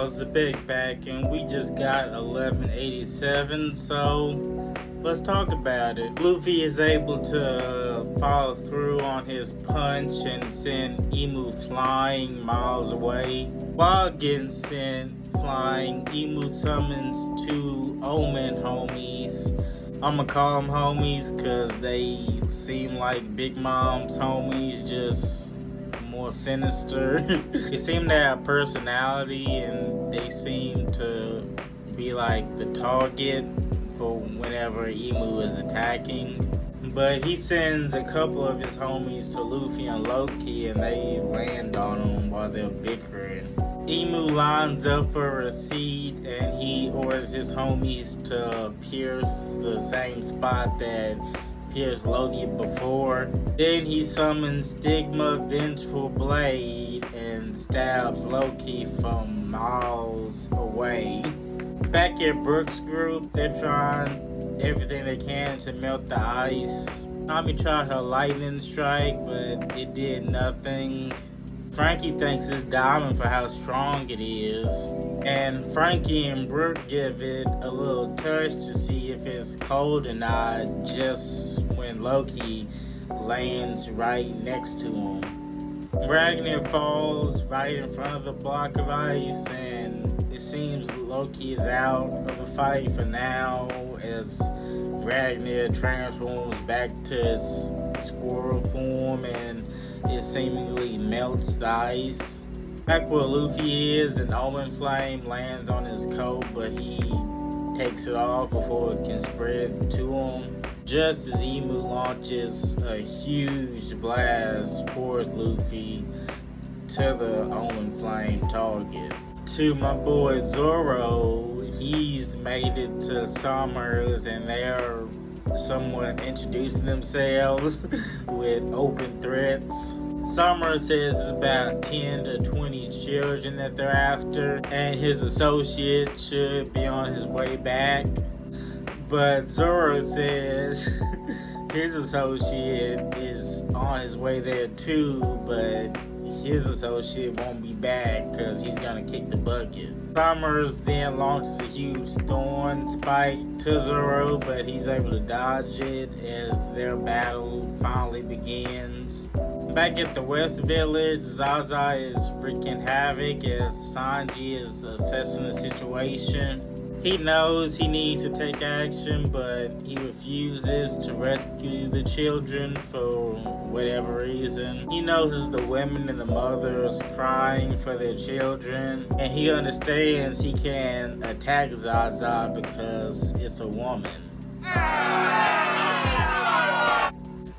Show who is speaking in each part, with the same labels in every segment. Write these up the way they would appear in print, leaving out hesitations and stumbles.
Speaker 1: it's the Big Back, and we just got 1187, so let's talk about it. Luffy is able to follow through on his punch and send Emu flying miles away. While getting sent flying, Emu summons two Omen homies. I'ma call them homies because they seem like Big Mom's homies, just more sinister. They seem to have personality and they seem to be like the target for whenever Emu is attacking. But he sends a couple of his homies to Luffy and Loki and they land on him while they're bickering. Emu lines up for a receipt and he orders his homies to pierce the same spot that pierced Loki before. Then he summons Stigma Vengeful Blade and stabs Loki from miles away. Back at Brook's group, they're trying everything they can to melt the ice. Nami tried her lightning strike, but it did nothing. Frankie thanks his diamond for how strong it is. And Frankie and Brook give it a little touch to see if it's cold or not, just when Loki lands right next to him. Ragnar falls right in front of the block of ice, and it seems Loki is out of the fight for now as Ragnar transforms back to his squirrel form and it seemingly melts the ice. Back where Luffy is, an Omen Flame lands on his coat, but he takes it off before it can spread to him. Just as Emu launches a huge blast towards Luffy to the Omen Flame target. To my boy Zoro, he's made it to Summers and they're somewhat introducing themselves with open threats. Summer says it's about 10 to 20 children that they're after, and his associate should be on his way back. But Zoro says his associate is on his way there too, but his associate won't be back because he's gonna kick the bucket. Summers then launches a huge thorn spike to Zoro, but he's able to dodge it as their battle finally begins. Back at the West Village, Zaza is wreaking havoc as Sanji is assessing the situation. He knows he needs to take action, but he refuses to rescue the children for whatever reason. He notices the women and the mothers crying for their children, and he understands he can attack Zaza because it's a woman.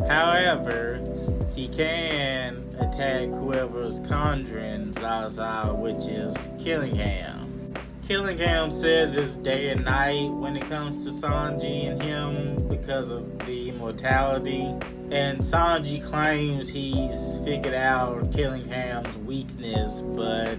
Speaker 1: However, he can attack whoever's conjuring Zaza, which is Killingham. Killingham says it's day and night when it comes to Sanji and him because of the immortality. And Sanji claims he's figured out Killingham's weakness, but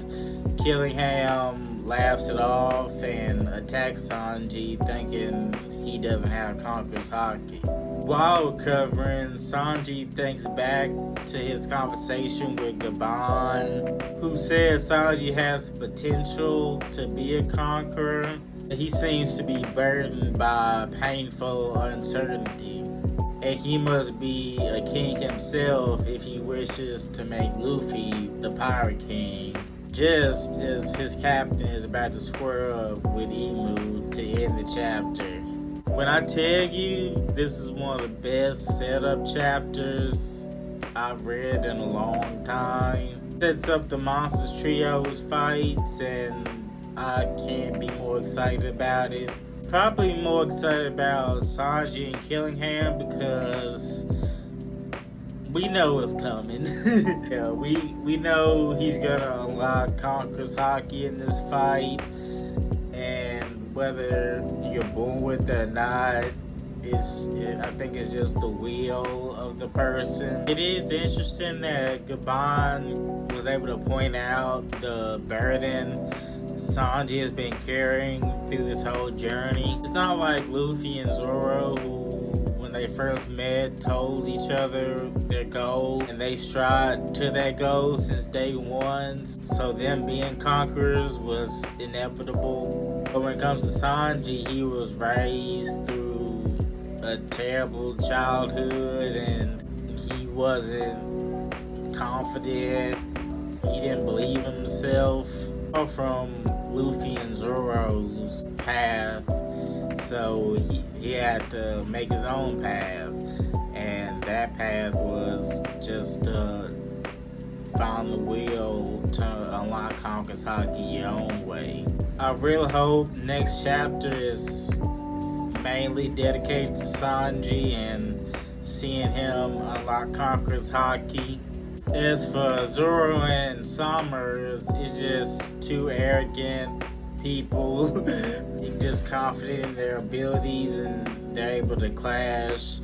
Speaker 1: Killingham laughs it off and attacks Sanji thinking he doesn't have Conqueror's Haki. While recovering, Sanji thinks back to his conversation with Gaban, who says Sanji has the potential to be a conqueror. He seems to be burdened by painful uncertainty, and he must be a king himself if he wishes to make Luffy the Pirate King, just as his captain is about to square up with Emu to end the chapter. When I tell you this is one of the best setup chapters I've read in a long time, sets up the Monsters Trio's fights and I can't be more excited about it. Probably more excited about Sanji and Killingham because we know it's coming. Yeah, we know he's gonna unlock Conqueror's Haki in this fight, and whether you're born with it or not, I think it's just the will of the person. It is interesting that Gaban was able to point out the burden Sanji has been carrying through this whole journey. It's not like Luffy and Zoro, who when when they first met, told each other their goal, and they strived to that goal since day one. So them being conquerors was inevitable. But when it comes to Sanji, he was raised through a terrible childhood, and he wasn't confident. He didn't believe in himself. From Luffy and Zoro's path, so he had to make his own path, and that path was just to find the will to unlock Conqueror's Haki your own way. I really hope next chapter is mainly dedicated to Sanji and seeing him unlock Conqueror's Haki. As for Zoro and Summer, it's just two arrogant people. They're just confident in their abilities and they're able to clash.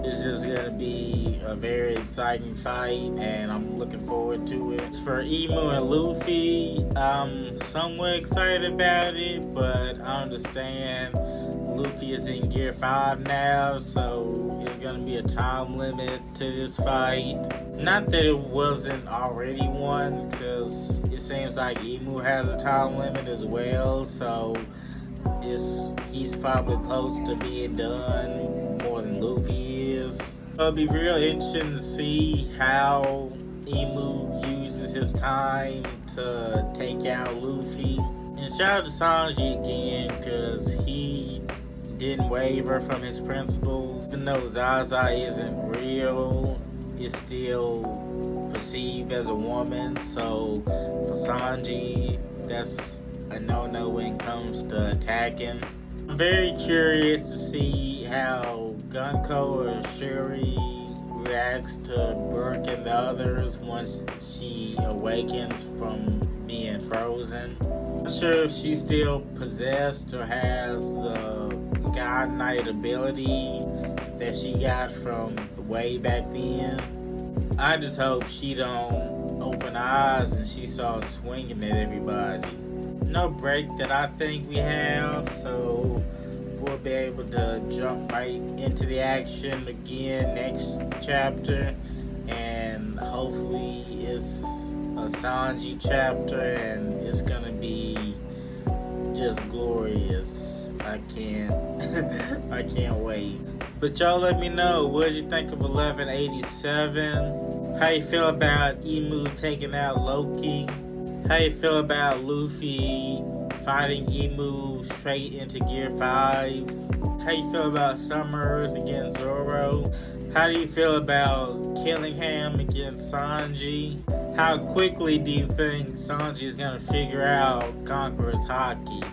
Speaker 1: It's just gonna be a very exciting fight, and I'm looking forward to it. As for Imu and Luffy, I'm somewhat excited about it, but I understand Luffy is in Gear 5 now, so it's gonna be a time limit to this fight. Not that it wasn't already one, because it seems like Imu has a time limit as well, so he's probably close to being done more than Luffy is. It'll be real interesting to see how Imu uses his time to take out Luffy. And shout out to Sanji again, because he didn't waver from his principles. Even though Zaza isn't real, it's still perceived as a woman. So for Sanji, that's a no-no when it comes to attacking. I'm very curious to see how Gunko or Shuri reacts to Brook and the others once she awakens from being frozen. I'm not sure if she's still possessed or has the God Knight ability that she got from way back then. I just hope she don't open eyes and she starts swinging at everybody. No break that I think we have, so we'll be able to jump right into the action again next chapter, and hopefully it's a Sanji chapter and it's gonna be just glorious. I can't wait. But y'all let me know, what did you think of 1187? How you feel about Imu taking out Loki? How you feel about Luffy fighting Imu straight into Gear 5? How you feel about Summers against Zoro? How do you feel about Killingham against Sanji? How quickly do you think Sanji is going to figure out Conqueror's Haki?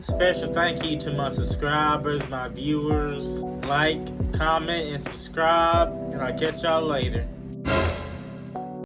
Speaker 1: Special thank you to my subscribers, my viewers. Like, comment, and subscribe, and I'll catch y'all later.